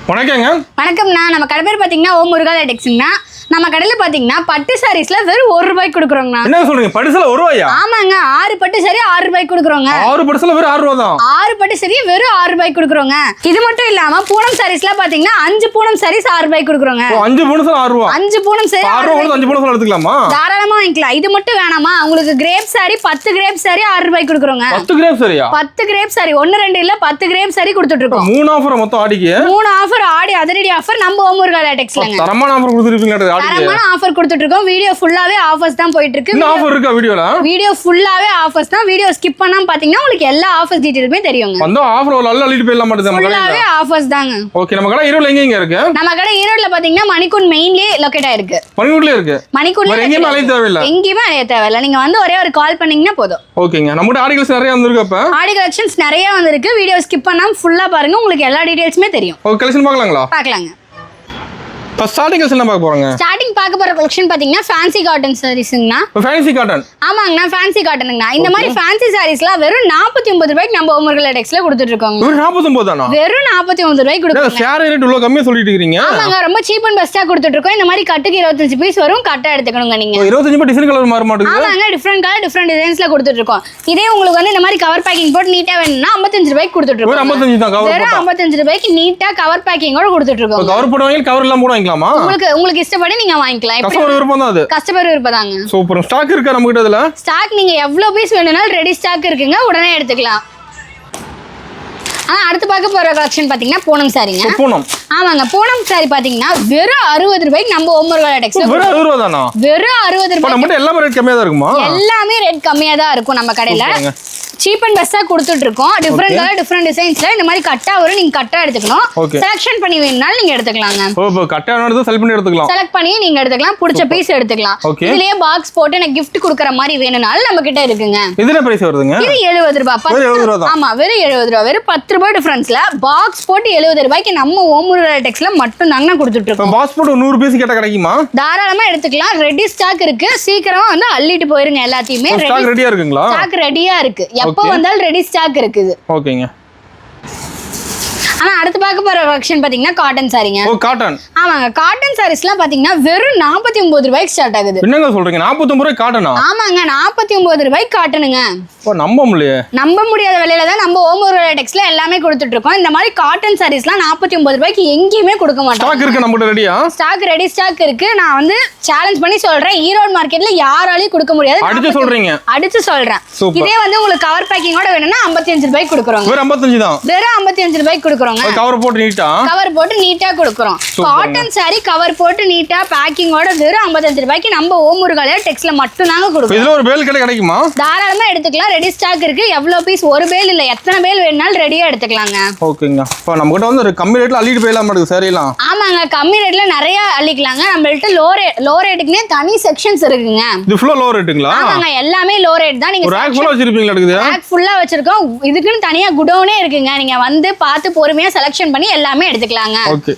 வணக்கங்க. வணக்கம்ண்ணா. நம்ம கடை பேர் பார்த்தீங்கன்னா ஓம் முருகா லேடெக்ஸ்ங்கண்ணா. நம்ம கடையில் பார்த்தீங்கன்னா பட்டு சாரீஸ்ல வெறும் ₹1 கொடுக்குறோங்கண்ணா. என்ன சொல்றீங்க? பட்டுசல ₹1? ஆமாங்க, 6 பட்டு சாரி ₹6 கொடுக்குறோங்க. 6 பட்டுசல வெறும் ₹6 தான். 6 பட்டு சாரி வெறும் ₹6 கொடுக்குறோங்க. இது மட்டும் இல்லாம பூனம் சாரீஸ்ல பார்த்தீங்கன்னா 5 பூனம் சாரீஸ் ₹6 கொடுக்குறோங்க. 5 பூனம்ல ₹6. 5 பூனம் சாரி ₹6 5 பூனம் எடுத்துக்கலாமா? தாராளமா வாங்கிக்கலாம். இது மட்டும் வேணாமா? உங்களுக்கு கிரேப் சாரி 10 கிரேப் சாரி ₹6 கொடுக்குறோங்க. 10 கிரேப் சாரியா? 10 கிரேப் சாரி 1 2 இல்ல 10 கிரேப் சாரி கொடுத்துட்டு இருக்கோம். 3 ஆஃபர் மொத்தம் ஆடிக்கு. 3 ஆஃபர் ஆடி அதிரடி ஆஃபர் நம்ம ஓம் முருகா லேடெக்ஸ்லங்க. தரமான ஆஃபர் கொடுத்துருப்பீங்க ஆடிக்கு. தரமான ஆஃபர் கொடுத்துட்டு இருக்கோம். வீடியோ ஃபுல்லாவே ஆஃபர்ஸ் தான் போயிட்டு இருக்கு. என்ன ஆஃபர் இருக்கா வீடியோல? வீடியோ ஃபுல்லாவே ஆஃபர்ஸ் தான். வீடியோ ஸ்கிப் பண்ணாம பாத்தீங்கன்னா உங்களுக்கு எல்லா ஆஃபர்ஸ் டீடைல்ஸுமே தெரியுங்க. அந்த ஆஃபர் ஒரு நல்ல லீட் போயிடலாம் மாட்டேது நம்ம கடையில. ஃபுல்லாவே ஆஃபர்ஸ் தாங்க. ஓகே, நம்ம கடை ஈரோட்ல எங்க இருக்கு? நம்ம கடை ஈரோட்ல பாத்தீங்கன்னா மணிக்கூண்ட் மெயின்லயே லொகேட் ஆயிருக்கு. மணிக்கூண்ட்லயே இருக்கு. மணிக்கூண்ட்ல எங்கேயுமே அலைய தேவையில்லை. எங்கேயுமே அலைய தேவையில்லை. நீங்க வந்து ஒரே ஒரு கால் பண்ணீங்கன்னா போதும். ஓகேங்க. நம்மகிட்ட ஆடி கலெக்ஷன் நிறைய வந்திருக்கு. அப்ப ஆடி கலெக்ஷன்ஸ் நிறைய வந்திருக்கு. வீடியோ ஸ்கிப் பண்ணாம ஃபுல்லா பாருங்க. உங்களுக்கு எல்லா டீடைல்ஸுமே தெரியும். ஓகே, கலெக்ஷன் பார்க்கலாங்களா? பார்க்கலாங்க. ஃபர்ஸ்ட் ஸ்டார்டிங் கலெக்ஷன் பார்க்க போறோங்க. ஸ்டார்டிங் பார்க்க போற கலெக்ஷன் பாத்தீங்கன்னா ஃபேன்சி காட்டன் சாரீஸ்ங்கண்ணா. Fancy cotton? ஆமாங்கண்ணா, ஃபேன்சி காட்டனுங்கண்ணா. இந்த மாதிரி ஃபேன்சி சாரீஸ்லாம் வெறும் ₹49 நம்ம ஓம் முருகா லேடெக்ஸ்ல கொடுத்துட்டு இருக்கோங்க. வெறும் 49 தானா? வெறும் ₹49 கொடுக்குறோம். சாரி ரேட் இவ்வளவு கம்மியா சொல்லிட்டு இருக்கீங்க? ஆமாங்க, ரொம்ப சீப் அண்ட் பெஸ்டா கொடுத்துட்டு இருக்கோம். இந்த மாதிரி கட்டுக்கு 25 பீஸ் வரும். கட்டா எடுத்துக்கணுங்க நீங்க. 25 பீஸ் டிசைன் கலர் மாற மாட்டேங்குது. ஆமாங்க, டிஃபரெண்ட் கலர் டிஃபரெண்ட் டிசைன்ஸ்ல கொடுத்துட்டு இருக்கோம். இதே உங்களுக்கு வந்து இந்த மாதிரி கவர் பேக்கிங் போட்டு நீட்டா வேணும்னா ₹55 கொடுத்துட்டு இருக்கோம். வெறும் 55 தான் கவர் போட்டா. ₹55 நீட்டா கவர் பேக்கிங்கோட கொடுத்துட்டு இருக்கோம். கவர் போட்டு வாங்கி கவர் எல்லாம் கூட வாங்கிக்கலாமா? உங்களுக்கு இஷ்டப்படி நீங்க வாங்கிக்கலாம். கஸ்டமர் விருப்பம் தான் அது. கஸ்டமர் விருப்பம் தாங்க. சூப்பர். ஸ்டாக் இருக்கா நம்ம கிட்ட? இதுல ஸ்டாக் நீங்க எவ்வளவு பீஸ் வேணும்னாலும் ரெடி ஸ்டாக் இருக்குங்க. உடனே எடுத்துக்கலாம். அடுத்து பார்க்க போற கலெக்ஷன் பாத்தீங்கன்னா பூனம் சாரிங்க. பூனம்? ஆமாங்க, பூனம் சாரி பாத்தீங்கன்னா வெறும் ₹60 நம்ம ஓம் முருகா லேடெக்ஸ்ல. வெறும் ₹60 தானா? வெறும் ₹60. நம்ம எல்லாமே ரேட் கம்மியா தான் இருக்குமா? எல்லாமே ரேட் கம்மியா தான் இருக்கும் நம்ம கடையில. சீப் அண்ட் பெஸ்டா கொடுத்துட்டு இருக்கோம். டிஃபரெண்ட் கலர் டிஃபரெண்ட் டிசைன்ஸ்ல இந்த மாதிரி கட்டா வரும். நீங்க கட்டா எடுத்துக்கணும். செலக்ஷன் பண்ணி வேணும்னாலும் நீங்க எடுத்துக்கலாங்க. ஓ, கட்டா வேணும்னா செலக்ட் பண்ணி எடுத்துக்கலாம். செலக்ட் பண்ணி நீங்க எடுத்துக்கலாம். பிடிச்ச பீஸ் எடுத்துக்கலாம். இதுலயே பாக்ஸ் போட்டு எனக்கு gift கொடுக்கற மாதிரி வேணும்னாலும் நம்ம கிட்ட இருக்குங்க. இதுல பிரைஸ் வருதுங்க? இது ₹70. ஆமா, வெறும் ₹70. வெறும் ₹10 டிஃபரன்ஸ்ல பாக்ஸ் போட்டு ₹70 நம்ம ஓம் முருகா லேடெக்ஸ்ல மட்டும் தாங்க கொடுத்துட்டு இருக்கோம். பாக்ஸ் போட்டு 100 பீஸ் கேட்டா கிடைக்குமா? தாராளமா எடுத்துக்கலாம். ரெடி ஸ்டாக் இருக்கு. சீக்கிரமா வந்து அள்ளிட்டு போயிருங்க. எல்லாத்தையுமே ஸ்டாக் ரெடியா இருக்குங்களா? ஸ்டாக் ரெடியா இருக்கு. எப்போ வந்தாலும் ரெடி ஸ்டாக் இருக்குது. ஓகேங்க. அடுத்து பார்க்க போற கலெக்ஷன் பாத்தீங்கன்னா காட்டன் சாரிங்க. ஓ, காட்டன்? ஆமாங்க, காட்டன் சாரீஸ்லாம் பாத்தீங்கன்னா வெறும் ₹49 ஸ்டார்ட் ஆகுது. என்னங்க சொல்றீங்க? ₹49 காட்டனா? ஆமாங்க, ₹49 காட்டனுங்க. ஓ, நம்ப முடியாத விலையில தான் நம்ம ஓம் முருகா லேடெக்ஸ்ல எல்லாமே கொடுத்துட்டு இருக்கோம். இந்த மாதிரி காட்டன் சாரீஸ்லாம் ₹49 எங்கேயுமே கொடுக்க மாட்டோம். ஸ்டாக் இருக்கு நம்ம கிட்ட ரெடியா? ஸ்டாக் ரெடி ஸ்டாக் இருக்கு. நான் வந்து சேலஞ்ச் பண்ணி சொல்றேன், ஈரோடு மார்க்கெட்ல யாராலையும் கொடுக்க முடியாது. அடிச்சு சொல்றீங்க? அடிச்சு சொல்றேன். இதே வந்து உங்களுக்கு கவர் பேக்கிங்கோட வேணும்னா ₹55 கொடுக்குறோம். வெறும் 55 தான்? வெறும் ₹55 கொடுக்குறோம். கவர் போட்டு நீட்டா கொடுக்குறோம். காட்டன் சாரி கவர் போட்டு நீட்டா பேக்கிங்கோட வெறும் ₹55 நம்ம ஓம் முருகா லேடெக்ஸ்ல மட்டும் தாங்க கொடுக்குறோம். இதுல ஒரு பேல் கிடைக்குமா? தாராளமா எடுத்துக்கலாம். ரெடி ஸ்டாக் இருக்கு. எவ்வளவு பீஸ்? ஒரு பேல் இல்ல, எத்தனை பேல் வேணாலும் ரெடியா எடுத்துக்கலாங்க. ஓகேங்க. இப்போ நம்ம கிட்ட வந்து கம்மி ரேட்ல அள்ளிட்டு போயிடலாம் மாட்டேங்குது சாரியெல்லாம். ஆமாங்க, கம்மி ரேட்ல நிறைய அள்ளிக்கலாங்க. நம்மள்ட்ட லோ ரேட்டுக்குனே தனி செக்ஷன்ஸ் இருக்குங்க. இது ஃபுல்லா லோ ரேட்டுங்களா? ஆமாங்க, எல்லாமே லோ ரேட் தான். நீங்க ரேக் ஃபுல்லா வச்சிருப்பீங்களா? இருக்குது ரேக் ஃபுல்லா வச்சிருக்கோம். இதுக்குன்னு தனியா குடோனே இருக்குங்க. நீங்க வந்து பார்த்து பொறுமையா செலக்ஷன் பண்ணி எல்லாமே எடுத்துக்கலாங்க. ஓகே.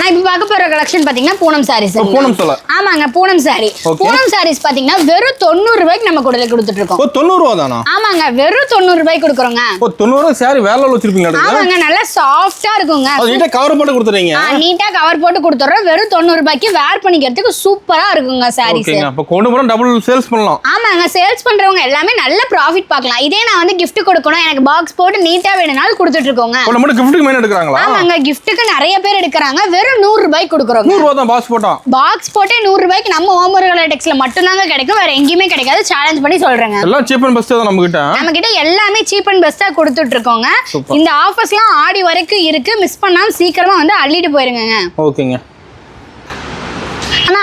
இப்ப பார்க்க போற கலெக்ஷன் பாத்தீங்கன்னா பூனம் சாரீஸ். பூனம் சாரி? ஆமாங்க, பூனம் சாரி. பூனம் சாரீஸ் பாத்தீங்கன்னா வெறும் ₹90 நம்ம கூடல கொடுத்துட்டு இருக்கோம். ஓ, ₹90 தானா? ஆமாங்க, வெறும் ₹90 கொடுக்குறோங்க. ஓ, ₹90 சாரி வேற லெவல் வச்சிருப்பீங்களா? ஆமாங்க, நல்லா சாஃப்ட்டா இருக்குங்க. நீட்டா கவர் போட்டு கொடுத்துறீங்க? நீட்டா கவர் போட்டு கொடுத்துறோம். வெறும் ₹90 வேர் பண்ணிக்கிறதுக்கு சூப்பரா இருக்குங்க சாரீஸ். ஓகேங்க. அப்ப கொண்டு போற டபுள் சேல்ஸ் பண்ணலாம். ஆமாங்க, சேல்ஸ் பண்றவங்க எல்லாமே நல்ல ப்ராஃபிட் பார்க்கலாம். இதே நான் வந்து gift கொடுக்கணும், எனக்கு பாக்ஸ் போட்டு நீட்டா வேணும்னாலும் கொடுத்துட்டு இருக்கோங்க. ஓ, நம்ம giftக்கு மெயின் எடுக்கறாங்களா? ஆமாங்க, giftக்கு நிறைய பேர் எடுக்கறாங்க. வெறும் ₹100 கொடுக்குறோம். ₹100 தான் பாக்ஸ் போட்டா? பாக்ஸ் போட்டே ₹100 நம்ம ஓம் முருகா லேடெக்ஸ்ல மட்டும் தாங்க கிடைக்கும். வேற எங்கேயுமே கிடைக்காது. சேலஞ்ச் பண்ணி சொல்றேங்க. எல்லாம் சீப் அண்ட் பெஸ்ட் தான் நம்ம கிட்ட எல்லாமே சீப் அண்ட் பெஸ்டா கொடுத்துட்டு இருக்கோங்க. இந்த ஆஃபர்ஸ்லாம் ஆடி வரைக்கும் இருக்கு. மிஸ் பண்ணாம சீக்கிரமா வந்து அள்ளிட்டு போயிருங்க. ஓகேங்க.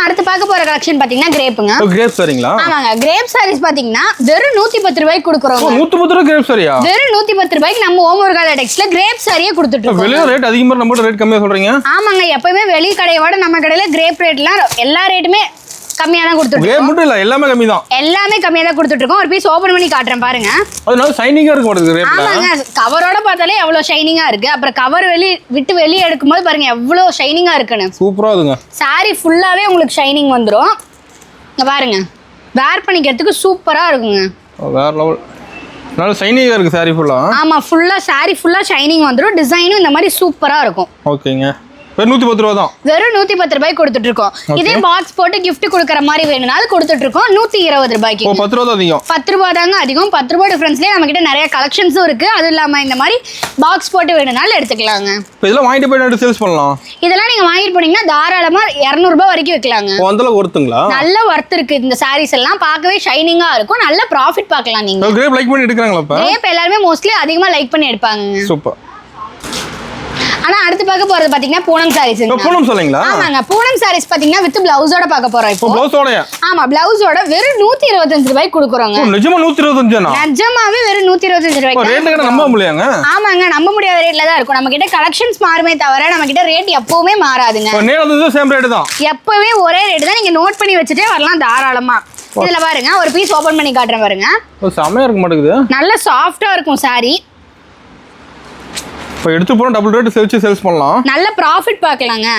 அடுத்து பார்க்க போற கலெக்ஷன் பாத்தீங்கன்னா கிரேப்புங்க. கிரேப் சாரிங்களா? ஆமாங்க, கிரேப் சாரீஸ் பாத்தீங்கன்னா வெறும் ₹110 கொடுக்குறோம். ₹110 கிரேப் சாரியா? வெறும் ₹110 நம்ம ஓம் முருகா லேடெக்ஸ்ல கிரேப் சாரியே கொடுத்துட்டு இருக்கோம். வெளிய ரேட் அதிகமா நம்ம ரேட் கம்மியா சொல்றீங்க? ஆமாங்க, எப்பவுமே வெளி கடையோட நம்ம கடையில கிரேப் ரேட்லாம் எல்லா ரேட்டுமே கம்மியா தான் கொடுத்துட்டு இருக்கோம். மட்டும் இல்ல, எல்லாமே கம்மி தான். எல்லாமே கம்மியா தான் கொடுத்துட்டு இருக்கோம். ஒரு பீஸ் ஓபன் பண்ணி காட்றேன் பாருங்க. அது நல்ல ஷைனிங்கா இருக்கு மாட்டேங்குது ரேட்ல. ஆமாங்க, கவரோட பார்த்தாலே எவ்வளவு ஷைனிங்கா இருக்கு. அப்புறம் கவர் வெளிய எடுக்கும்போது பாருங்க எவ்வளவு ஷைனிங்கா இருக்குன்னு. சூப்பரா இருக்குங்க. சாரி ஃபுல்லாவே உங்களுக்கு ஷைனிங் வந்துரும். இங்க பாருங்க, வேர் பண்ணிக்கிறதுக்கு சூப்பரா இருக்குங்க. வேற லெவல். நல்ல ஷைனிங்கா இருக்கு saree ஃபுல்லா. ஆமா ஃபுல்லா saree ஃபுல்லா ஷைனிங் வந்துரும். டிசைனும் இந்த மாதிரி சூப்பரா இருக்கும். ஓகேங்க. வெறும் 110 ரூபாய் தான். வெறும் 110 ரூபாய் கொடுத்துட்டு இருக்கோம். இதே பாக்ஸ் போட்டு gift கொடுக்கற மாதிரி வேணும்னாலும் கொடுத்துட்டு இருக்கோம் 120 ரூபாய்க்கு. ஓ 10 ரூபாய் அதிகம். 10 ரூபாய் தாங்க அதிகம். 10 ரூபாய் டிஃபரன்ஸ்லயே நம்ம கிட்ட நிறைய கலெக்ஷன்ஸும் இருக்கு. அது இல்லாம இந்த மாதிரி பாக்ஸ் போட்டு வேணும்னாலும் எடுத்துக்கலாங்க. இப்போ இதெல்லாம் வாங்கிட்டு போய் சேல்ஸ் பண்ணலாம். இதெல்லாம் நீங்க வாங்கிட்டு போனீங்கன்னா தாராளமா 200 ரூபாய் வரைக்கும் விற்கலாங்க. ஓ அந்த அளவுக்கு ஒர்த்துங்களா? நல்ல ஒர்த் இருக்கு. இந்த sarees எல்லாம் பார்க்கவே ஷைனிங்கா இருக்கும். நல்ல ப்ராஃபிட் பார்க்கலாம் நீங்க. கிரேப் லைக் பண்ணி எடுக்கறாங்களா அப்ப? கிரேப் எல்லாரும் மோஸ்ட்லி அதிகமா லைக் பண்ணி எடுப்பாங்க. சூப்பர். ஆனா அடுத்து பார்க்க போறது பாத்தீங்கன்னா பூனம் sarees. பூனம் சொல்றீங்களா? ஆமாங்க பூனம் sarees பாத்தீங்கன்னா வித் பிளவுஸோட பார்க்க போறோம் இப்போ. பிளவுஸோடயா? ஆமா பிளவுஸோட வெறும் 125 ரூபாய்க்கு கொடுக்குறோங்க. ஓ நிஜமா 125 னா? நிஜமாவே வெறும் 125 ரூபாய்க்கு. ரேட் கிட்ட நம்ப முடியலங்க. ஆமாங்க நம்ப முடியாத ரேட்ல தான் இருக்கும். நம்ம கிட்ட கலெக்ஷன்ஸ் மாறுமே தவிர நம்ம கிட்ட ரேட் எப்பவுமே மாறாதுங்க. நேரத்துல சேம் ரேட் தான். எப்பவே ஒரே ரேட் தான். நீங்க நோட் பண்ணி வச்சிட்டே வரலாம் தாராளமா. இதுல பாருங்க ஒரு பீஸ் ஓபன் பண்ணி காட்டுறேன் பாருங்க. ஓ செமையா இருக்க மாட்டேங்குது. நல்ல சாஃப்ட்டா இருக்கும் saree. இப்போ எடுத்து போறோம் டபுள் ரேட் சேல்ஸ் பண்ணலாம். நல்ல ப்ராஃபிட் பார்க்கலாங்க.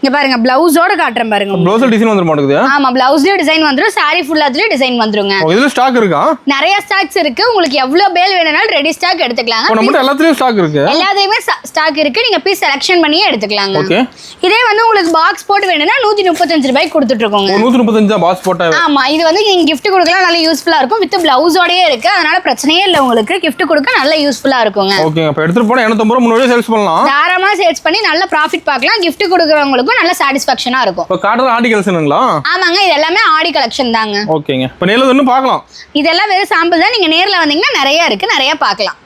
இங்க பாருங்க பிளவுஸோட காட்டுறேன் பாருங்க. பிளவுஸ்ல டிசைன் வந்துற மாட்டேங்குது. ஆமா பிளவுஸ்லயே டிசைன் வந்துரும். saree ஃபுல்லா அதுலயே டிசைன் வந்துருங்க. ஓ இதுல ஸ்டாக் இருக்கா? நிறைய ஸ்டாக்ஸ் இருக்கு. உங்களுக்கு எவ்வளவு பேல் வேணும்னாலும் ரெடி ஸ்டாக் எடுத்துக்கலாங்க. ஓ நம்மட்ட எல்லாத்துலயும் ஸ்டாக் இருக்கு. எல்லாத்தையுமே ஸ்டாக் இருக்கு. நீங்க பீஸ் செலக்ஷன் பண்ணியே எடுத்துக்கலாங்க. ஓகே. இதே வந்து உங்களுக்கு பாக்ஸ் போட்டு வேணும்னா 135 ரூபாய்க்கு கொடுத்துட்டு இருக்கோங்க. 135 தான் பாக்ஸ் போட்டா. ஆமா இது வந்து நீங்க gift கொடுக்கலாம் நல்ல யூஸ்ஃபுல்லா இருக்கும். வித் பிளவுஸோடயே இருக்கு. அதனால பிரச்சனையே இல்ல உங்களுக்கு. gift கொடுக்க நல்ல யூஸ்ஃபுல்லா இருக்குங்க. ஓகே அப்ப எடுத்து போனா 250 ரூபாய் முன்னாடியே சேல்ஸ் பண்ணலாம். தாராளமா சேல்ஸ் பண்ணி நல்ல ப்ராஃபிட் பார்க்கலாம். gift கொடுக்கறவங்களுக்கும் நல்ல சாட்டிஸ்ஃபேக்ஷனா இருக்கும். இப்ப காட்டுற ஆடி கலெக்ஷனுங்களா? ஆமாங்க இது எல்லாமே ஆடி கலெக்ஷன் தாங்க. ஓகேங்க. இப்ப நேர்ல வந்து பார்க்கலாம். இதெல்லாம் வெறும் சாம்பிள் தான். நீங்க நேர்ல வந்தீங்கன்னா நிறைய இருக்கு. நிறைய பார்க்கலாம்.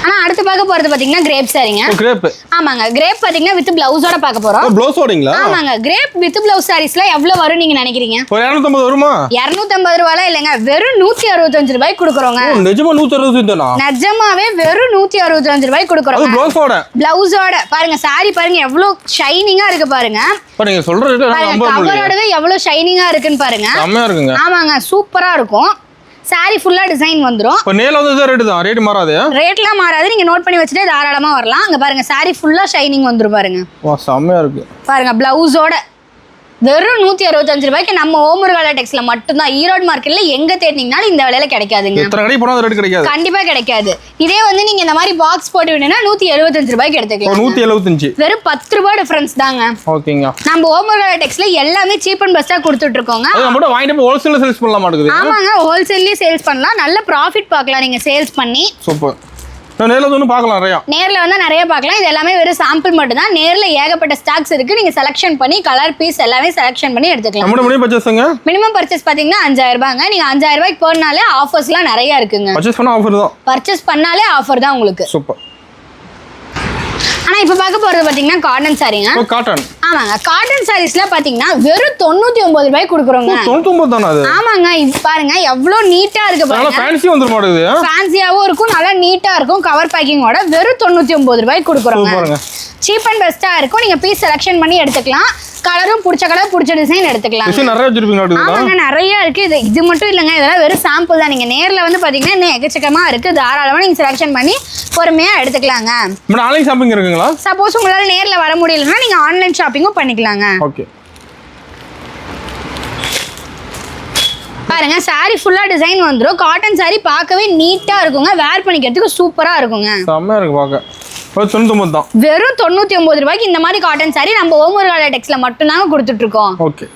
ஆனா அடுத்து பார்க்க போறது பாத்தீங்கன்னா கிரேப் சாரிங்க. கிரேப். ஆமாங்க கிரேப் பாத்தீங்கன்னா வித் பிளவுஸோட பார்க்க போறோம். பிளவுஸோடங்களா? ஆமாங்க கிரேப் வித் பிளவுஸ் சாரீஸ்ல எவ்வளவு வரும் நீங்க நினைக்கிறீங்க? ஒரு 250 வருமா? 250 ரூபாய்ல இல்லங்க வெறும் 165 ரூபாய்க்கு கொடுக்கறோங்க. நிஜமா 165 தானா? நிஜமாவே வெறும் 165 ரூபாய்க்கு கொடுக்கறோம். அது பிளவுஸோட பாருங்க saree பாருங்க எவ்வளவு ஷைனிங்கா இருக்கு பாருங்க. நீங்க சொல்றது நம்ப முடியல. கவரோடவே எவ்வளவு ஷைனிங்கா இருக்குன்னு பாருங்க. செமையா இருக்குங்க. ஆமாங்க சூப்பரா இருக்கும். saree ஃபுல்லா டிசைன் வந்துரும். இப்ப நேல வந்து ரேட் தான். ரேட் மாறாது. ரேட்லாம் மாறாது. நீங்க நோட் பண்ணி வச்சிட்டே தாராளமா வரலாம். அங்க பாருங்க saree ஃபுல்லா ஷைனிங் வந்துரும் பாருங்க. வா செமையா இருக்கு. பாருங்க பிளவுஸோட வெறும் 165 ரூபாய்க்கு நம்ம ஓமுருகால டெக்ஸ்ல மட்டும் தான். ஈரோடு மார்க்கெட்ல எங்க தேடினீங்கனாலும் இந்த விலையில கிடைக்காதுங்க. எத்தனை கடைக்கு போனா ரேட் கிடைக்காது. கண்டிப்பா கிடைக்காது. இதே வந்து நீங்க இந்த மாதிரி பாக்ஸ் போட்டு வேணும்னா 175 ரூபாய்க்கு எடுத்துக்கலாம். 175 வெறும் 10 ரூபாய் டிஃபரன்ஸ் தாங்க. ஓகேங்க. நம்ம ஓமுருகால டெக்ஸ்ல எல்லாமே சீப் அண்ட் பெஸ்டா கொடுத்துட்டு இருக்கோங்க. அது நம்ம வாங்கிட்டு போய் ஹோல்சேல்ல சேல்ஸ் பண்ணலாம் மாட்டேங்குது. ஆமாங்க ஹோல்சேல்லயே சேல்ஸ் பண்ணலாம். நல்ல ப்ராஃபிட் பார்க்கலாம் நீங்க சேல்ஸ் பண்ணி. சூப்பர். நேர்ல வந்து பார்க்கலாம் நிறைய. நேர்ல வந்து நிறைய பார்க்கலாம். இது எல்லாமே வெறும் சாம்பிள் மட்டும் தான். நேர்ல ஏகப்பட்ட ஸ்டாக்ஸ் இருக்கு. நீங்க செலக்ஷன் பண்ணி கலர் பீஸ் எல்லாமே செலக்ஷன் பண்ணி எடுத்துக்கலாம். நம்ம மினிமம் பர்சேஸ்ங்க? மினிமம் பர்ச்சேஸ் பாத்தீங்கன்னா 5000 ரூபாய்ங்க. நீங்க 5000 ரூபாய்க்கு போனாலே ஆஃபர்ஸ்லாம் நிறைய இருக்குங்க. பர்ச்சேஸ் பண்ணா ஆஃபர் தான். பர்ச்சேஸ் பண்ணாலே ஆஃபர் தான் உங்களுக்கு. சூப்பர். ஆனா இப்ப பார்க்க போறது பாத்தீங்கன்னா காட்டன் சாரிங்க. காட்டன். ஆமாங்க காட்டன் சாரீஸ்ல பாத்தீங்கன்னா வெறும் 99 ரூபாய்க்கு கொடுக்குறோங்க. 99 தானா அது? ஆமாங்க இது பாருங்க எவ்வளவு நீட்டா இருக்கு பாருங்க. நல்லா ஃபேன்சி வந்துற மாட்டேங்குது. ஃபேன்சியாவும் இருக்கும். நல்லா நீட்டா இருக்கும். கவர் பேக்கிங்கோட வெறும் 99 ரூபாய்க்கு கொடுக்குறோங்க. சூப்பர்ங்க. சீப் அண்ட் பெஸ்டா இருக்கும். நீங்க பீஸ் செலக்ஷன் பண்ணி எடுத்துக்கலாம். கலரும் பிடிச்ச கலர் பிடிச்ச டிசைன் எடுத்துக்கலாம். டிசைன் நிறைய வச்சிருப்பீங்க. ஆமாங்க நிறைய இருக்கு. இது மட்டும் இல்லங்க. இதெல்லாம் வெறும் சாம்பிள் தான். நீங்க நேர்ல வந்து பாத்தீங்கன்னா இன்னும் எக்கச்சக்கமா இருக்கு. தாராளமா நீங்க செலக்ஷன் பண்ணி பொறுமையா எடுத்துக்கலாங்க. மேடம் ஆன்லைன் ஷாப்பிங் இருக்குங்களா? சப்போஸ் உங்களால நேர்ல வர முடியலன்னா நீங்க ஆன்லைன் ஷாப்பிங்கும் பண்ணிக்கலாங்க. ஓகே. பாருங்க saree ஃபுல்லா டிசைன் வந்துரும். காட்டன் saree பார்க்கவே நீட்டா இருக்குங்க. வேர் பண்ணிக்கிறதுக்கு சூப்பரா இருக்குங்க. செமையா இருக்கு பாக்க. 99 தான். வெறும் 99 ரூபாய்க்கு இந்த மாதிரி காட்டன் saree நம்ம ஓமுருகால டெக்ஸ்ல மட்டும் தாங்க கொடுத்துட்டு இருக்கோம். ஓகே.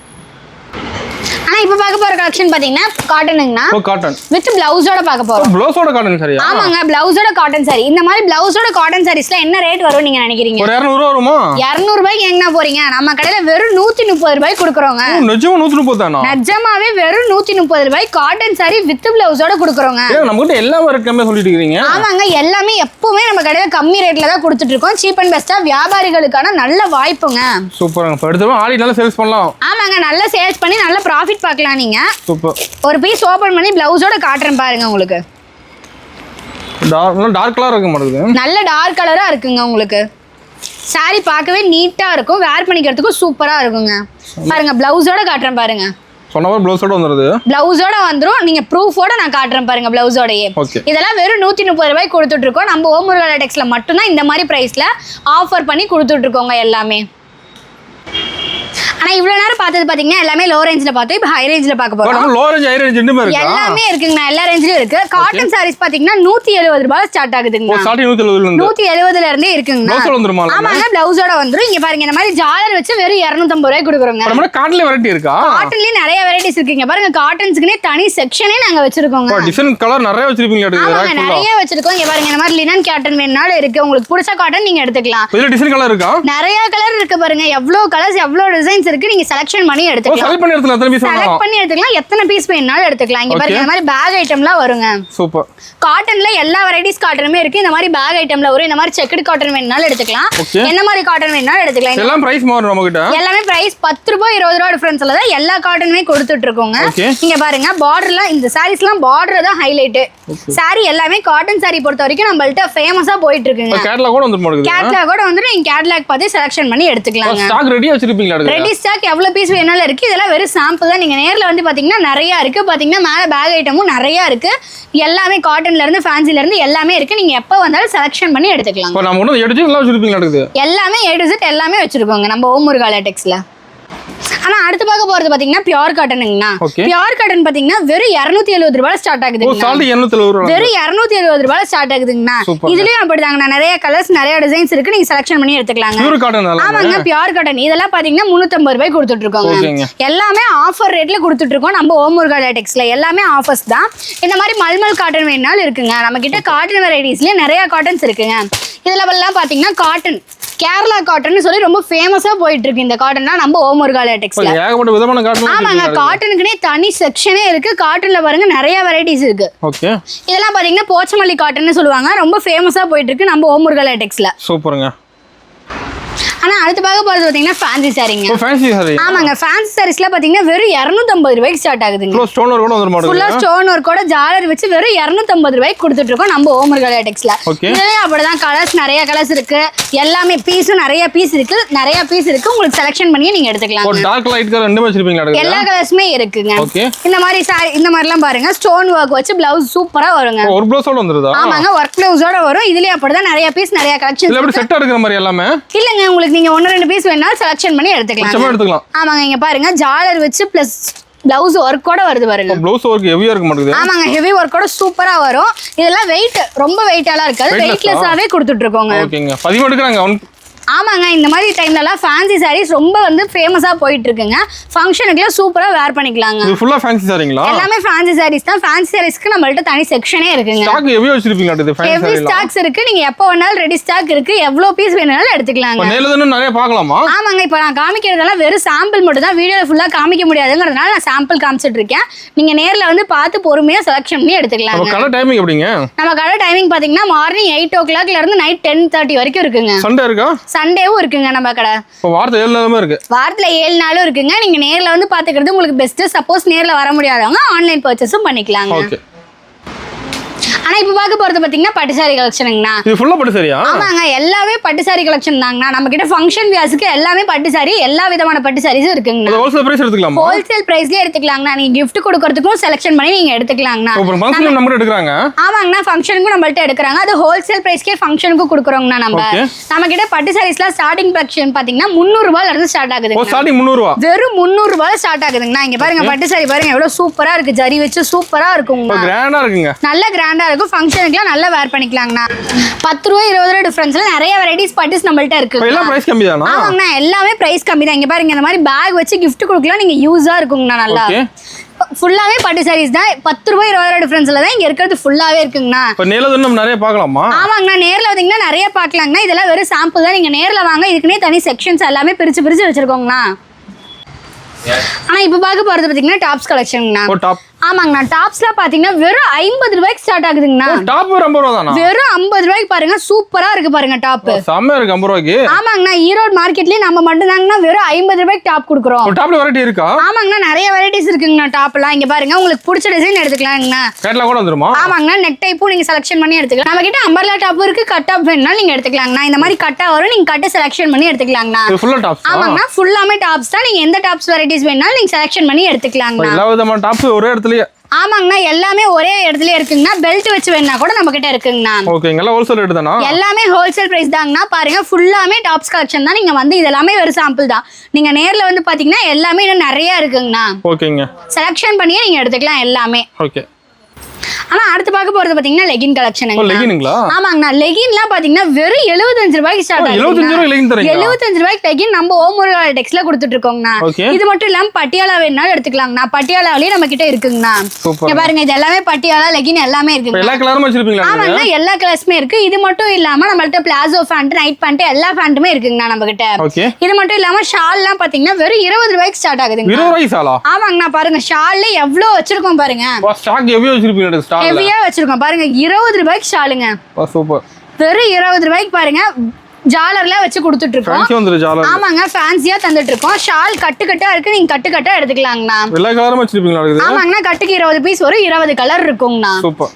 ஆனா இப்ப பார்க்க போற கலெக்ஷன் பாத்தீங்கன்னா காட்டனுங்கனா. காட்டன் வித் பிளவுஸோட பார்க்க போறோம். பிளவுஸோட காட்டன் சரியா? ஆமாங்க பிளவுஸோட காட்டன் saree. இந்த மாதிரி பிளவுஸோட காட்டன் sareesல என்ன ரேட் வரும் நீங்க நினைக்கிறீங்க? ஒரு 200 ரூபாய் வருமா? 200 ரூபாய்க்கு எங்கனா போறீங்க? நம்ம கடையில வெறும் 130 ரூபாய்க்கு கொடுக்கறோங்க. நிஜமா 130 தானா? நிஜமாவே வெறும் 130 ரூபாய் காட்டன் saree வித் பிளவுஸோட கொடுக்கறோங்க. ஏங்க நம்ம கிட்ட எல்லாமே ரேட் கம்மியா சொல்லிட்டு இருக்கீங்க. ஆமாங்க எல்லாமே எப்பவுமே நம்ம கடையில கம்மி ரேட்ல தான் கொடுத்துட்டு இருக்கோம். சீப் அண்ட் பெஸ்டா வியாபாரிகளுக்கான நல்ல வாய்ப்புங்க. சூப்பர்ங்க. படுத்துவா ஆடி நல்லா சேல்ஸ் பண்ணலாம். ஆமாங்க நல்ல சேல்ஸ் பண்ணி நல்ல ப்ராஃபிட் பார்க்கலாம் நீங்க. சூப்பர். ஒரு பீஸ் ஓபன் பண்ணி பிளவுஸோட காட்றேன் பாருங்க உங்களுக்கு. டார்க் கலரா இருக்க மாட்டேங்குது. நல்ல டார்க் கலரா இருக்குங்க உங்களுக்கு. saree பார்க்கவே நீட்டா இருக்கும். வேர் பண்ணிக்கிறதுக்கு சூப்பரா இருக்குங்க. பாருங்க பிளவுஸோட காட்றேன் பாருங்க. சொன்னவ பிளவுஸோட வந்துருது. பிளவுஸோட வந்துரும். நீங்க ப்ரூஃபோட நான் காட்றேன் பாருங்க பிளவுஸோடயே. இதெல்லாம் வெறும் 130 ரூபாய்க்கு கொடுத்துட்டு இருக்கோம். நம்ம ஓமுருகால டெக்ஸ்ல மட்டும் தான் இந்த மாதிரி பிரைஸ்ல ஆஃபர் பண்ணி கொடுத்துட்டு இருக்கோங்க எல்லாமே. ஆனா இவ்வளவு நேரம் பார்த்தது பாத்தீங்கன்னா எல்லாமே லோ ரேஞ்ச்ல பார்த்தோம். இப்போ ஹை ரேஞ்ச்ல பார்க்க போறோம். லோ ரேஞ்ச் ஹை ரேஞ்ச் ரெண்டுமே இருக்கு. எல்லாமே இருக்குங்க. எல்லா ரேஞ்ச்லயும் இருக்கு. காட்டன் சாரீஸ் பாத்தீங்கன்னா 170 ரூபாய் ஸ்டார்ட் ஆகுதுங்க. 170 ல இருந்தே இருக்குங்க. ப்ளவுஸ் வந்துருமா? ஆமாங்க, ப்ளவுஸோட வந்துரும். இங்க பாருங்க இந்த மாதிரி ஜாலர் வச்சு வெறும் 250 ரூபாய் கொடுக்குறோங்க. நம்ம காட்டன்ல வெரைட்டி இருக்கா? காட்டன்லயே நிறைய வெரைட்டிஸ் இருக்குங்க. பாருங்க காட்டன்ஸ்க்குனே தனி செக்ஷனே நாங்க வச்சிருக்கோங்க. டிசைன் கலர் நிறைய வச்சிருப்பீங்க. ஆமாங்க, நிறைய வச்சிருக்கோம். இங்க பாருங்க இந்த மாதிரி லினன் காட்டன் வேணும்னாலும் இருக்கு. உங்களுக்கு பிடிச்ச காட்டன் நீங்க எடுத்துக்கலாம். இதுல டிசைன் கலர் இருக்கா? நிறைய கலர் இருக்கு. பாருங்க எவ்வளவு கலர்ஸ் எவ்வளவு டிசைன்ஸ் இருக்கு. நீங்க செலக்ஷன் பண்ணி எடுத்துக்கலாம். செலக்ட் பண்ணி எடுத்துக்கலாம். எத்தனை பீஸ் வேணும்? செலக்ட் பண்ணி எடுத்துக்கலாம். எத்தனை பீஸ் வேணும்னாலும் எடுத்துக்கலாம். இங்க பாருங்க இந்த மாதிரி பேக் ஐட்டம்லாம் வருங்க. சூப்பர். காட்டன்ல எல்லா வெரைட்டிஸ் காட்டனுமே இருக்கு. இந்த மாதிரி பேக் ஐட்டம்ல வரும். இந்த மாதிரி செக்குடு காட்டன் வேணும்னாலும் எடுத்துக்கலாம். என்ன மாதிரி காட்டன் வேணும்னாலும் எடுத்துக்கலாம். எல்லாம் பிரைஸ் மாறும் நம்ம கிட்ட. எல்லாமே பிரைஸ் 10 ரூபாய் 20 ரூபாய் டிஃபரன்ஸ்ல தான் எல்லா காட்டனுமே கொடுத்துட்டு இருக்கோங்க. நீங்க பாருங்க பார்டர்லாம் இந்த சாரீஸ்லாம் பார்டர் தான் ஹைலைட். சாரி எல்லாமே காட்டன் சாரி பொறுத்த வரைக்கும் நம்மள்ட்ட ஃபேமஸா போயிட்டு இருக்குங்க. கேட்டலாக் கூட வந்துரும். கேட்டலாக் கூட வந்து நீங்க கேட்டலாக் பார்த்து செலக்ஷன் பண்ணி எடுத்துக்கலாம். ஸ்டாக் ரெடியா வச்சிருப்பீங்களா? ரெடி ஸ்டாக் எவ்வளவு பீஸ் வேணாலும் இருக்கு. இதெல்லாம் வெறும் சாம்பிள் தான். நீங்க நேர்ல வந்து பாத்தீங்கன்னா நிறைய இருக்கு. பாத்தீங்கன்னா மேல பேக் ஐட்டமும் நிறைய இருக்கு. எல்லாமே காட்டன்ல இருந்து ஃபேன்சில இருந்து எல்லாமே இருக்கு. நீங்க எப்ப வந்தாலும் செலக்ஷன் பண்ணி எடுத்துக்கலாம். இப்போ நம்ம ஒண்ணு எடுத்து எல்லாம் வச்சிருப்பீங்களா? எல்லாமே A to Z எல்லாமே வச்சிருக்கோங்க நம்ம ஓம் முருகா லேட்டெக்ஸ்ல. ஆனா அடுத்து பார்க்க போறது பாத்தீங்கன்னா பியூர் காட்டனுங்கண்ணா. பியூர் காட்டன் பாத்தீங்கன்னா வெறும் 270 ரூபாய் ஸ்டார்ட் ஆகுதுங்க. வெறும் 270 ரூபாய் ஸ்டார்ட் ஆகுதுங்கண்ணா. இதுலயும் அப்படிதாங்கண்ணா நிறைய கலர்ஸ் நிறைய டிசைன்ஸ் இருக்கு. நீங்க செலக்ஷன் பண்ணி எடுத்துக்கலாங்க. ஆமாங்க, பியூர் காட்டன் இதெல்லாம் பாத்தீங்கன்னா 350 ரூபாய் கொடுத்துட்டு இருக்கோங்க. எல்லாமே ஆஃபர் ரேட்ல கொடுத்துட்டு இருக்கோம் நம்ம ஓம் முருகா லேட்டெக்ஸ்ல. எல்லாமே ஆஃபர்ஸ் தான். இந்த மாதிரி மல்மல் காட்டன் வேணாலும் இருக்குங்க. நம்ம கிட்ட காட்டன் வெரைட்டிஸ்லயே நிறைய காட்டன்ஸ் இருக்குங்க. இதுல எல்லாம் பாத்தீங்கன்னா காட்டன் கேரளா காட்டன் சொல்லி ரொம்ப ஃபேமஸா போயிட்டு இருக்கு. இந்த காட்டன்னா நம்ம ஓம் முருகா லேட்டெக்ஸ்ல. ஆமாங்க, காட்டனுக்குனே தனி செக்ஷனே இருக்கு. காட்டன்ல பாருங்க நிறைய வெரைட்டிஸ் இருக்கு. இதெல்லாம் பாத்தீங்கன்னா போச்சமல்லி காட்டன் சொல்லுவாங்க. ரொம்ப ஃபேமஸா போயிட்டு இருக்கு நம்ம ஓம் முருகா லேட்டெக்ஸ்ல. சூப்பருங்க. ஆனா அடுத்து பார்க்க போறது பாத்தீங்கன்னா ஃபேன்சி சாரீங்க. ஃபேன்சி சாரி. ஆமாங்க, ஃபேன்சி சாரீஸ்ல பாத்தீங்கன்னா வெறும் 250 ரூபாய்க்கு ஸ்டார்ட் ஆகுதுங்க. ஃபுல்லா ஸ்டோன் வர்க் கூட வந்துரும் மாடல். ஃபுல்லா ஸ்டோன் வர்க் கூட ஜாலர் வச்சு வெறும் 250 ரூபாய்க்கு கொடுத்துட்டு இருக்கோம் நம்ம ஓம் முருகா லேட்டெக்ஸ்ல. இதுலயே அப்படிதான் கலர்ஸ் நிறைய கலர்ஸ் இருக்கு. எல்லாமே பீஸும் நிறைய பீஸ் இருக்கு. நிறைய பீஸ் இருக்கு. உங்களுக்கு செலக்ஷன் பண்ணி நீங்க எடுத்துக்கலாம். ஒரு டார்க் லைட் கலர் ரெண்டுமே வச்சிருப்பீங்களா? எல்லா கலர்ஸ்மே இருக்குங்க. இந்த மாதிரி சாரி இந்த மாதிரிலாம் பாருங்க ஸ்டோன் வர்க் வச்சு பிளவுஸ் சூப்பரா வருங்க. ஒரு ப்ளவுஸோட வந்துருதா? ஆமாங்க, ஒர்க் பிளவுஸோட வரும். இதுலயே அப்படிதான் நிறைய பீஸ் நிறைய கலெக்ஷன்ஸ். இல்ல அப்படி செட் எடுக்கிற மாதிரி எல்லாமே இல்லங்க. உங்களுக்கு நீங்க 1-2 பீஸ் வேணாலும் செலக்ஷன் பண்ணி எடுத்துக்கலாம். ஆமாங்க, இங்க பாருங்க ஜாலர் வச்சு பிளஸ் பிளவுஸ் ஒர்க் கூட வருது பாருங்க. பிளவுஸ் ஒர்க் ஹெவியா இருக்க மாட்டேங்குது. ஆமாங்க, ஹெவி ஒர்க் கூட சூப்பரா வரும். இதெல்லாம் வெயிட் ரொம்ப வெயிட்டாலாம் இருக்காது. வெயிட்லெஸ்ஸாவே கொடுத்துட்டு இருக்கோங்க. ஓகேங்க. 10 எடுக்கறாங்க. ஆமாங்க, இந்த மாதிரி டைம்லலாம் ஃபேன்சி சாரீஸ் ரொம்ப வந்து ஃபேமஸா போயிட்டு இருக்குங்க. ஃபங்க்ஷனுக்குலாம் சூப்பரா வேர் பண்ணிக்கலாங்க. இது ஃபுல்லா ஃபேன்சி சாரீங்களா? எல்லாமே ஃபேன்சி சாரீஸ் தான். ஃபேன்சி சாரீஸ்க்கு நம்மள்ட்ட தனி செக்ஷனே இருக்குங்க. ஸ்டாக் ஹெவியா வச்சிருப்பீங்களா? இது ஃபேன்சி சாரீல ஹெவி ஸ்டாக்ஸ் இருக்கு. நீங்க எப்ப வேணாலும் ரெடி ஸ்டாக் இருக்கு. எவ்வளவு பீஸ் வேணாலும் எடுத்துக்கலாங்க. இப்ப நேர்ல நிறைய பார்க்கலாமா? ஆமாங்க, இப்போ நான் காமிக்கிறதெல்லாம் வெறும் சாம்பிள் மட்டும் தான். வீடியோல ஃபுல்லா காமிக்க முடியாதுங்கிறதுனால நான் சாம்பிள் காமிச்சிட்டு இருக்கேன். நீங்க நேர்ல வந்து பார்த்து பொறுமையா செலக்ஷன் பண்ணி எடுத்துக்கலாம். நம்ம கடை டைமிங் எப்படிங்க? நம்ம கடை டைமிங் பாத்தீங்கன்னா மார்னிங் 8 o'clock இருந்து நைட் 10:30 வரைக்கும் இருக்குங்க. சண்டே இருக்கா? சண்டேவும் இருக்குங்க நம்ம கடை. வாரத்துல 7 நாளுமே இருக்கு. வாரத்துல 7 நாளும் இருக்குங்க. நீங்க நேர்ல வந்து பாத்துக்கிறது உங்களுக்கு பெஸ்ட். சப்போஸ் நேர்ல வர முடியாதவங்க ஆன்லைன் பர்ச்சேஸும் பண்ணிக்கலாங்க. ஓகே. ஆனா இப்ப பாக்க போறது பாத்தீங்கன்னா பட்டு சாரி கலெக்ஷனுங்கண்ணா. இது ஃபுல்லா பட்டு சாரியா? ஆமாங்க, எல்லாமே பட்டு சாரி கலெக்ஷன் தாங்கண்ணா. நம்ம கிட்ட ஃபங்க்ஷன் வியாஸ்க்கு எல்லாமே பட்டு சாரி எல்லா விதமான பட்டு சாரீஸும் இருக்குங்கண்ணா. ஹோல்சேல் பிரைஸ் எடுத்துக்கலாமா? ஹோல்சேல் பிரைஸ்லயே எடுத்துக்கலாங்கண்ணா. நீங்க gift கொடுக்கறதுக்கும் செலக்ஷன் பண்ணி நீங்க எடுத்துக்கலாங்கண்ணா. இப்போ ஃபங்க்ஷன் நம்ம எடுக்கறாங்க. ஆமாங்கண்ணா, ஃபங்க்ஷனுக்கும் நம்மள்ட்ட எடுக்கறாங்க. அது ஹோல்சேல் பிரைஸ்க்கே ஃபங்க்ஷனுக்கும் கொடுக்கறோங்கண்ணா. நம்ம கிட்ட பட்டு சாரீஸ்லாம் ஸ்டார்டிங் கலெக்ஷன் பாத்தீங்கன்னா 300 ரூபாயில இருந்து ஸ்டார்ட் ஆகுதுங்க. ஓ, ஸ்டார்டிங் 300 ரூபாய். வெறும் 300 ரூபாயில ஸ்டார்ட் ஆகுதுங்கண்ணா. இங்க பாருங்க பட்டு சாரி பாருங்க எவ்வளவு சூப்பரா இருக்கு. ஜரி வச்சு சூப்பரா இருக்குங்க. கிராண்டா இருக்குங்க. நல்ல கிராண்டா இருக்கும். ஃபங்க்ஷனுக்குலாம் நல்லா வேர் பண்ணிக்கலாங்கண்ணா. 10 ரூபாய் 20 ரூபாய் டிஃபரன்ஸ்ல நிறைய வெரைட்டிஸ் பட்டுஸ் நம்மள்ட்ட இருக்கு. எல்லாம் பிரைஸ் கம்மி தானா? ஆமாங்கண்ணா, எல்லாமே பிரைஸ் கம்மி தான். இங்க பாருங்க இந்த மாதிரி பேக் வச்சு gift கொடுக்கலாம். நீங்க யூஸா இருக்குங்கண்ணா. நல்லா ஃபுல்லாவே பட்டு சாரீஸ் தான். 10 ரூபாய் 20 ரூபாய் டிஃபரன்ஸ்ல தான் இங்க இருக்கிறது ஃபுல்லாவே இருக்குங்கண்ணா. இப்ப நேர்ல நம்ம நிறைய பார்க்கலாமா? ஆமாங்கண்ணா, நேர்ல வந்தீங்கன்னா நிறைய பார்க்கலாங்கண்ணா. இதெல்லாம் வெறும் சாம்பிள் தான். நீங்க நேர்ல வாங்க. இதுக்குனே தனி செக்ஷன்ஸ் எல்லாமே பிரிச்சு பிரிச்சு வச்சிருக்கோங்கண்ணா. ஆனா இப்ப பாக்க போறது பாத்தீங்கன்னா டாப்ஸ் கலெக்ஷன்ங்கண்ணா. ஆமாங்கண்ணா, டாப்ஸ்ல பாத்தீங்கன்னா வெறும் 50 ரூபாய்க்கு ஸ்டார்ட் ஆகுதுங்கண்ணா. டாப் 50 ரூபாய் தானா? வெறும் 50 ரூபாய்க்கு பாருங்க. சூப்பரா இருக்கு பாருங்க டாப். செம்ம இருக்கு 50 ரூபாய்க்கு. ஆமாங்கண்ணா, ஈரோடு மார்க்கெட்லயே நம்ம மட்டும் தாங்கண்ணா வெறும் 50 ரூபாய்க்கு டாப் கொடுக்குறோம். டாப்ல வெரைட்டி இருக்கா? ஆமாங்கண்ணா, நிறைய வெரைட்டிஸ் இருக்குங்கண்ணா. டாப்லாம் இங்க பாருங்க உங்களுக்கு பிடிச்ச டிசைன் எடுத்துக்கலாங்கண்ணா. கேட்லாக் கூட வந்துருமா? ஆமாங்கண்ணா, நெக் டைப்பும் நீங்க செலக்ஷன் பண்ணி எடுத்துக்கலாம். நம்ம கிட்ட அம்பர்லா டாப் இருக்கு. கட் டாப் வேணும்னா நீங்க எடுத்துக்கலாங்கண்ணா. இந்த மாதிரி கட்டா வரும். நீங்க கட்ட செலக்ஷன் பண்ணி எடுத்துக்கலாங்கண்ணா. ஃபுல்லா டாப்ஸ். ஆமாங்கண்ணா, ஃபுல்லாமே டாப்ஸ் தான். நீங்க எந்த டாப்ஸ் வெரைட்டிஸ் வேணும்னாலும் நீங்க செலக்ஷன் பண்ணி எடுத்துக்கலாங்கண்ணா. எல்லா விதமான டாப்ஸ் ஒரே இடத்துலயே. ஆமாங்கண்ணா எல்லாமே ஒரே இடத்துல இருக்குங்கண்ணா. பெல்ட் வச்சு வேணா கூட நம்ம கிட்ட இருக்குங்கண்ணா. ஓகேங்க, எல்லாம் ஹோல்சேல் ரேட் தானா? எல்லாமே ஹோல்சேல் பிரைஸ் தாங்கண்ணா. பாருங்க ஃபுல்லாமே டாப்ஸ் கலெக்ஷன் தான். நீங்க வந்து இதெல்லாமே ஒரு சாம்பிள் தான். நீங்க நேர்ல வந்து பாத்தீங்கன்னா எல்லாமே இன்னும் நிறைய இருக்குங்கண்ணா. ஓகேங்க, செலக்ஷன் பண்ணியே நீங்க எடுத்துக்கலாம் எல்லாமே. ஓகே. ஆனா அடுத்து பார்க்க போறது பாத்தீங்கன்னா லெகின் கலெக்ஷனுங்க. லெகின்ங்களா? ஆமாங்கண்ணா. லெகின்லாம் பாத்தீங்கன்னா வெறும் 75 ரூபாய்க்கு ஸ்டார்ட் ஆகுது. 75 ரூபாய்க்கு லெகின் தரீங்க? 75 ரூபாய்க்கு லெகின் நம்ம ஓம் முருகா டெக்ஸ்ல கொடுத்துட்டு இருக்கோங்கண்ணா. இது மட்டும் இல்லாம பட்டியாலா வேணாலும் எடுத்துக்கலாங்கண்ணா. பட்டியாலாவிலேயே நம்ம கிட்ட இருக்குங்கண்ணா. இங்க பாருங்க, இது எல்லாமே பட்டியாலா லெகின் எல்லாமே இருக்கு. எல்லா கலரும் வச்சிருப்பீங்களா? ஆமாங்கண்ணா, எல்லா கலர்ஸுமே இருக்கு. இது மட்டும் இல்லாம நம்மள்ட்ட பிளாசோ பேண்ட், நைட் பேண்ட் எல்லா பேண்ட்டுமே இருக்குங்கண்ணா நம்ம கிட்ட. இது மட்டும் இல்லாம ஷால் எல்லாம் பாத்தீங்கன்னா வெறும் 20 ரூபாய்க்கு ஸ்டார்ட் ஆகுதுங்க. 20 ரூபாய்க்கு ஷாலா? ஆமாங்கண்ணா. பாருங்க ஷால்ல எவ்வளவு வச்சிருக்கோம் பாருங்க. ஸ்டாக் ஹெவியா வச்சிருப்பீங்க. ஸ்டாக் ஹெவியா வச்சிருக்கோம் பாருங்க. 20 ரூபாய்க்கு ஷாலுங்க. சூப்பர். வெறும் 20 ரூபாய்க்கு பாருங்க. ஜாலர்ல வச்சு கொடுத்துட்டு இருக்கோம். ஆமாங்க, ஃபேன்சியா தந்துட்டு இருக்கோம். ஷால் கட்டு கட்டா இருக்கு. நீங்க கட்டு கட்டா எடுத்துக்கலாங்கண்ணா. எல்லா கலரும் வச்சிருப்பீங்களா? ஆமாங்கண்ணா, கட்டுக்கு 20 பீஸ் வரும். 20 கலர் இருக்குங்கண்ணா.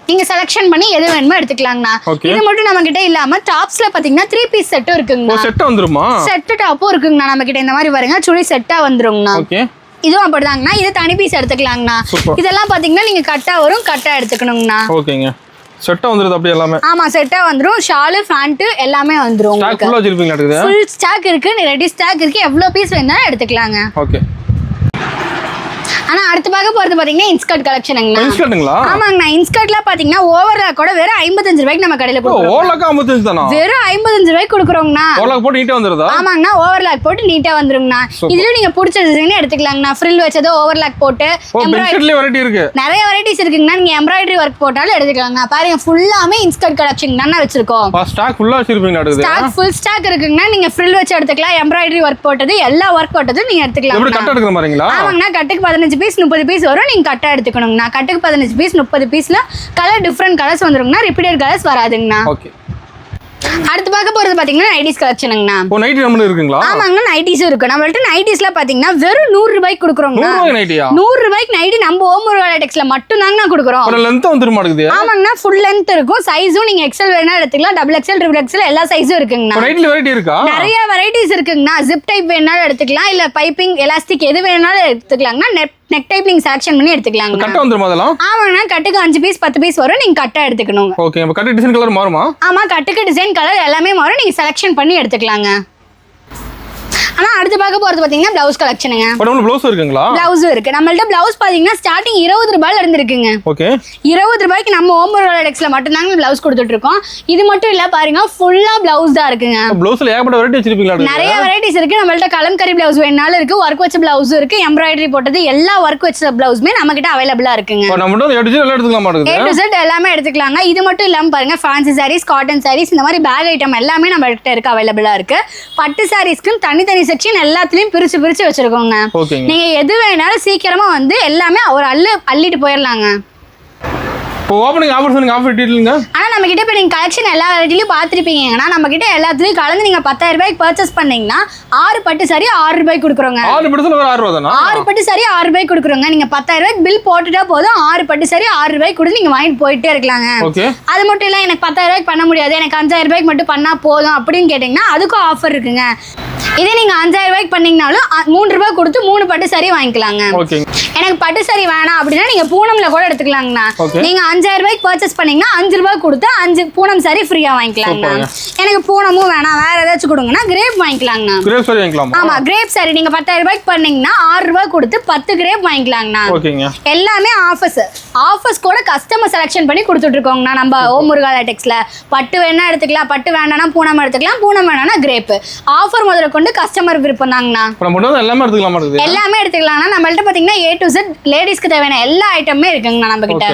நீங்க செலக்ஷன் பண்ணி எது வேணுமோ எடுத்துக்கலாங்கண்ணா. இது மட்டும் நம்ம கிட்ட இல்லாம டாப்ஸ்ல பாத்தீங்கன்னா 3 பீஸ் செட்டும் இருக்குங்கண்ணா. செட் வந்துருமா? செட் டாப்பும் இருக்குங்கண்ணா நம்ம கிட்ட. இந்த மாதிரி பாருங்க, சுடி செட்டா வந்துருங்கண்ணா. இதுவும் அப்படிதாங்கண்ணா. இது தனி பீஸ் எடுத்துக்கலாங்கண்ணா. இதெல்லாம் பாத்தீங்கன்னா நீங்க கட்டா வரும், கட்டா எடுத்துக்கணுங்கண்ணா. ஓகேங்க, செட்டா வந்துருது அப்படியே எல்லாமே. ஆமா, செட்டா வந்துரும். ஷால், பேண்ட் எல்லாமே வந்துரும். ஸ்டாக் ஃபுல்லா வச்சிருப்பீங்களா? ஃபுல் ஸ்டாக் இருக்கு. ரெடி ஸ்டாக் இருக்கு. எவ்வளவு பீஸ் வேணாலும் எடுத்துக்கலாங்க. ஓகே. ஆனா அடுத்து பார்க்க போறது பாத்தீங்கன்னா இன்ஸ்கர்ட் கலெக்ஷனுங்கண்ணா. இன்ஸ்கர்ட்ங்களா? ஆமாங்கண்ணா. இன்ஸ்கர்ட்ல பாத்தீங்கன்னா ஓவர்லாக் கூட வெறும் 55 ரூபாய்க்கு நம்ம கடையில கொடுக்குறோம். ஓவர்லாக் 55 தானா? வெறும் 55 ரூபாய்க்கு கொடுக்குறோங்கண்ணா. ஓவர்லாக் போட்டு நீட்டா வந்துருதா? ஆமாங்கண்ணா, ஓவர்லாக் போட்டு நீட்டா வந்துருங்கண்ணா. இதுல நீங்க பிடிச்ச டிசைன் எடுத்துக்கலாங்கண்ணா. ஃப்ரில் வச்சது ஓவர்லாக் போட்டு எம்ப்ராய்டரி வெரைட்டி இருக்கு. நிறைய வெரைட்டிஸ் இருக்குங்கண்ணா. நீங்க எம்ப்ராய்டரி ஒர்க் போட்டாலும் எடுத்துக்கலாங்க. பாருங்க ஃபுல்லாமே இன்ஸ்கர்ட் கலெக்ஷன் தானே வச்சிருக்கோம். ஸ்டாக் ஃபுல்லா வச்சிருப்பீங்க. ஸ்டாக் ஃபுல் ஸ்டாக் இருக்குங்கண்ணா. நீங்க ஃப்ரில் வச்சு எடுத்துக்கலாம். எம்ப்ராய்டரி ஒர்க் போட்டது எல்லா ஒர்க் போட்டதும் நீங்க எடுத்துக்கலாம். எப்படி கட் எடுக்கிற மாதிரிங்களா? ஆமாங்கண்ணா, கட்டுக்கு 15 பீஸ் 30 பீஸ் வரும். நீங்க கட்டா எடுத்துக்கணுங்கண்ணா. கட்டுக்கு 15 பீஸ் 30 பீஸ்ல கலர் டிஃபரெண்ட் கலர்ஸ் வந்துருங்கண்ணா. ரிப்பீட்டட் கலர்ஸ் வராதுங்கண்ணா. ஓகே. அடுத்து பார்க்க போறது பாத்தீங்கன்னா நைட்டிஸ் கலெக்ஷனுங்கண்ணா. நைட்டி நம்ம இருக்குங்களா? ஆமாங்க, நைட்டிஸும் இருக்கு. நம்மள்ட்ட நைட்டிஸ்ல பாத்தீங்கன்னா வெறும் 100 ரூபாய்க்கு கொடுக்குறோங்க. 100 ரூபாய்க்கு நைட்டி நம்ம ஓம் முருகா டெக்ஸ்ல மட்டும் தாங்கண்ணா கொடுக்குறோம். லென்த் வந்துரு மாட்டேங்குது. ஆமாங்கண்ணா, ஃபுல் லென்த் இருக்கும். சைஸும் நீங்க எக்ஸல் வேணா எடுத்துக்கலாம். டபுள் எக்ஸல், ட்ரிபிள் எக்ஸல் எல்லா சைஸும் இருக்குங்கண்ணா. நைட்டில வெரைட்டி இருக்கா? நிறைய வெரைட்டிஸ் இருக்குங்கண்ணா. ஜிப் டைப் வேணாலும் எடுத்துக்கலாம். இல்ல பைப்பிங், எலாஸ்டிக் எது வேணாலும் எடுத்துக்கலாங்கண்ணா. நெக் டைப் நீங்க செலக்ஷன் பண்ணி எடுத்துக்கலாங்க. கட்ட வந்துருமா அதெல்லாம்? ஆமாங்கண்ணா, கட்டுக்கு 5 பீஸ் 10 பீஸ் வரும். நீங்க கட்டா எடுத்துக்கணும். ஓகே. அப்ப கட்டு டிசைன் கலர் மாறுமா? ஆமா, கட்டுக்கு டிசைன் கலர் எல்லாமே மாறும். நீங்க செலக்ஷன் பண்ணி எடுத்துக்கலாங்க. ஆனா அடுத்து பார்க்க போறது பாத்தீங்கன்னா பிளவுஸ் கலெக்ஷனுங்க. பிளவுஸ் இருக்குங்களா? பிளவுஸும் இருக்கு. நம்மள்ட்ட பிளவுஸ் பாத்தீங்கன்னா ஸ்டார்டிங் 20 ரூபாயில இருந்து இருக்குங்க. ஓகே. 20 ரூபாய்க்கு நம்ம ஓம் முருகா டெக்ஸ்ல மட்டும் தாங்க பிளவுஸ் கொடுத்துட்டு இருக்கோம். இது மட்டும் இல்ல, பாருங்க ஃபுல்லா பிளவுஸ் தான் இருக்குங்க. பிளவுஸ்ல ஏகப்பட்ட வெரைட்டி வச்சிருப்பீங்களா? நிறைய வெரைட்டிஸ் இருக்கு. நம்மள்ட்ட கலம்கரி பிளவுஸ் வேணாலும் இருக்கு. ஒர்க் வச்ச பிளவுஸ் இருக்கு. எம்ப்ராய்டரி போட்டது எல்லா ஒர்க் வச்ச பிளவுஸ்மே நம்ம கிட்ட அவைலபிளா இருக்குங்க. நம்ம A to Z எல்லாமே எடுத்துக்கலாங்க. இது மட்டும் இல்லாம பாருங்க ஃபேன்சி சாரீஸ், காட்டன் சாரீஸ், இந்த மாதிரி பேக் ஐட்டம் எல்லாமே நம்ம கிட்ட இருக்கு, அவைலபிளா இருக்கு. பட்டு சாரீஸ்க்கு தனித்தனி செக்ஷன் எல்லாத்துலயும் பிரிச்சு வச்சிருக்கோங்க. நீங்க எது வேணாலும் சீக்கிரமா வந்து எல்லாமே ஒரு அள்ளிட்டு போயிடலாங்க. ஓபனிங் ஆஃபர் சொன்னீங்க, ஆஃபர் டீடைல்ங்க. ஆனா நம்ம கிட்ட இப்ப நீங்க கலெக்ஷன் எல்லா வெரைட்டிலயும் பாத்துருப்பீங்கன்னா நம்ம கிட்ட எல்லாத்துலயும் கலந்து நீங்க 10,000 ரூபாய்க்கு பர்ச்சேஸ் பண்ணீங்கன்னா 6 பட்டு சாரி 6 ரூபாய்க்கு கொடுக்குறோங்க. 6 பட்டுல ஒரு 6 ரூபாய் தானா? 6 பட்டு சாரி 6 ரூபாய்க்கு கொடுக்குறோங்க. நீங்க 10,000 ரூபாய்க்கு பில் போட்டுட்டா போதும். 6 பட்டு சாரி 6 ரூபாய்க்கு கொடுத்து நீங்க வாங்கிட்டு போயிட்டே இருக்கலாங்க. அது மட்டும் இல்ல, எனக்கு 10,000 ரூபாய்க்கு பண்ண முடியாது, எனக்கு 5,000 ரூபாய்க்கு மட்டும் பண்ணா போதும் அப்படின்னு கேட்டீங்கன்னா அதுக்கும் ஆஃபர் இருக்குங்க. இதே நீங்க 5,000 ரூபாய்க்கு பண்ணீங்கனாலும் 3 ரூபாய் கொடுத்து 3 பட்டு சாரி வாங்கிக்கலாங்க. எனக்கு பட்டு சாரி வேணாம் அப்படின்னா நீங்க பூனம்ல கூட எடுத்துக்கலாங்கண்ணா. நீங்க 5,000 ரூபாய்க்கு பர்ச்சேஸ் பண்ணீங்கன்னா 5 ரூபாய் கொடுத்து 5 பூனம் சாரி ஃப்ரீயா வாங்கிக்கலாங்கண்ணா. எனக்கு பூனமும் வேணாம், வேற ஏதாச்சும் கொடுங்கன்னா கிரேப் வாங்கிக்கலாங்கண்ணா. கிரேப் சாரி வாங்கிக்கலாம். ஆமா, கிரேப் சாரி நீங்க 10,000 ரூபாய்க்கு பண்ணீங்கன்னா 6 ரூபாய் கொடுத்து 10 கிரேப் வாங்கிக்கலாங்கண்ணா. எல்லாமே ஆஃபர்ஸ் கூட கஸ்டமர் செலக்ஷன் பண்ணி கொடுத்துட்டு இருக்கோங்கண்ணா நம்ம ஓம் முருகா டெக்ஸ்ல. பட்டு வேணா எடுத்துக்கலாம், பட்டு வேணானா பூனம் எடுத்துக்கலாம், பூனம் வேணானா கிரேப். ஆஃபர் முதல்ல கொண்டு கஸ்டமர் விருப்பம் தாங்கண்ணா. எல்லாமே எடுத்துக்கலாம்னா நம்மள்ட்ட பாத்தீங்கன்னா A to Z லேடிஸ்க்கு தேவையான எல்லா ஐட்டமுமே இருக்குங்கண்ணா நம்ம கிட்ட.